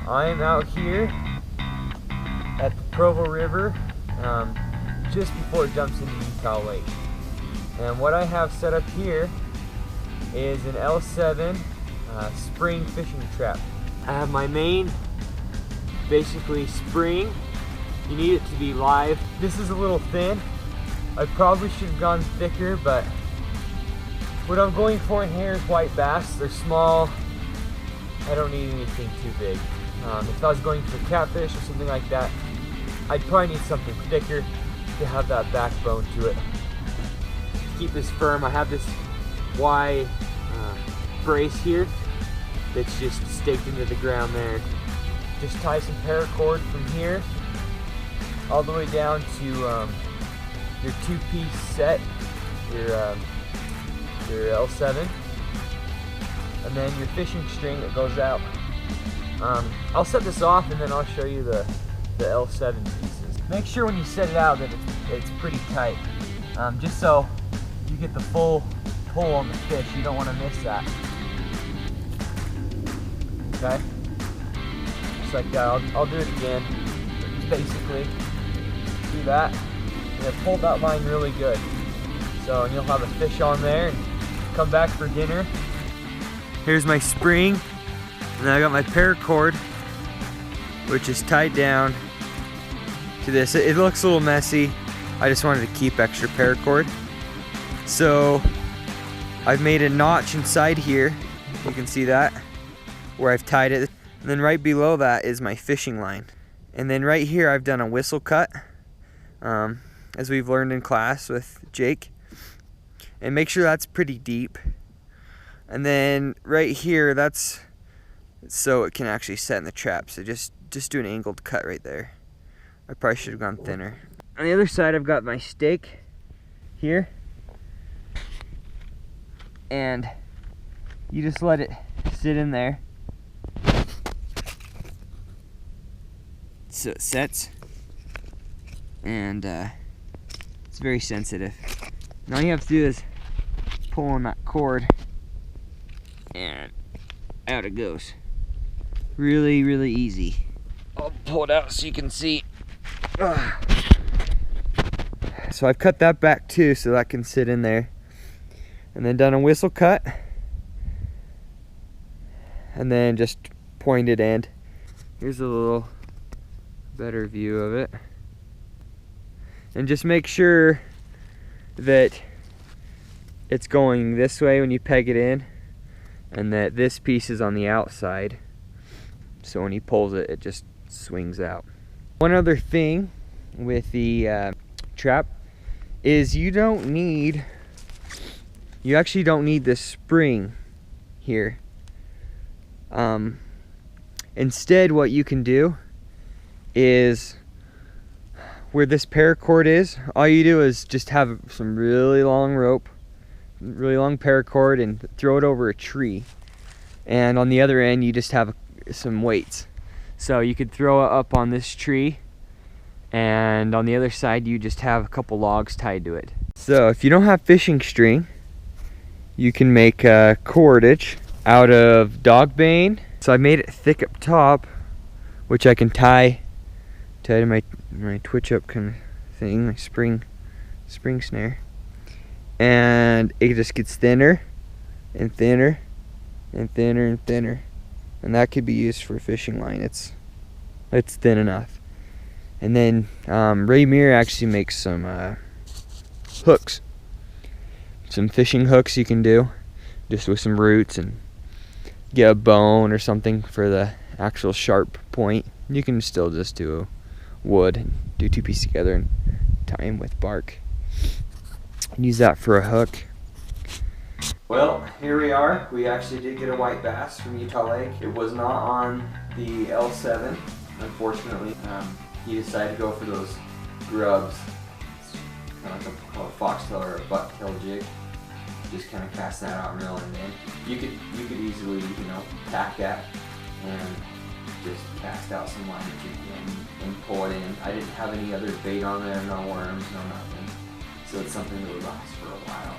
I'm out here at the Provo River just before it jumps into Utah Lake. And what I have set up here is an L7 spring fishing trap. I have my main, basically spring. You need it to be live. This is a little thin. I probably should have gone thicker, but what I'm going for in here is white bass. They're small. I don't need anything too big. If I was going for catfish or something like that, I'd probably need something thicker to have that backbone to it. To keep this firm, I have this Y brace here that's just staked into the ground there. Just tie some paracord from here all the way down to your two-piece set, your L7, and then your fishing string that goes out. I'll set this off and then I'll show you the L7 pieces. Make sure when you set it out that it's pretty tight, just so you get the full pull on the fish. You don't want to miss that. Okay? Just like that. I'll do it again. Just basically do that, and then pull that line really good. So and you'll have a fish on there and come back for dinner. Here's my spring, and then I got my paracord, which is tied down to this. It looks a little messy. I just wanted to keep extra paracord. So I've made a notch inside here. You can see that, where I've tied it. And then right below that is my fishing line. And then right here I've done a whistle cut, as we've learned in class with Jake. And make sure that's pretty deep. And then right here, that's so it can actually set in the trap. So just do an angled cut right there. I probably should have gone thinner. On the other side, I've got my stake here. And you just let it sit in there. So it sets. And it's very sensitive. And all you have to do is pull on that cord and out it goes. Really, really easy. I'll pull it out so you can see. So I've cut that back too so that can sit in there. And then done a whistle cut. And then just pointed end. Here's a little better view of it. And just make sure that it's going this way when you peg it in, and that this piece is on the outside, so when he pulls it, it just swings out. One other thing with the trap is you actually don't need this spring here. Instead, what you can do is, where this paracord is, all you do is just have some really long rope, really long paracord, and throw it over a tree. And on the other end, you just have some weights. So you could throw it up on this tree, and on the other side, you just have a couple logs tied to it. So if you don't have fishing string, you can make a cordage out of dog bane. So I made it thick up top, which I can tie to my twitch up kind of thing, my spring snare, and it just gets thinner and thinner and thinner and thinner, and that could be used for a fishing line. It's thin enough. And then Ray Muir actually makes some hooks, some fishing hooks you can do just with some roots, and get a bone or something for the actual sharp point. You can still just do wood and do two pieces together and tie them with bark and use that for a hook. Well, here we are. We actually did get a white bass from Utah Lake. It was not on the L7, unfortunately. He decided to go for those grubs. It's kind of like a foxtail or a bucktail jig. Just kind of cast that out and reel it in. You could easily, tack that and just cast out some line and pull it in. I didn't have any other bait on there, no worms, no nothing. So it's something that would last for a while.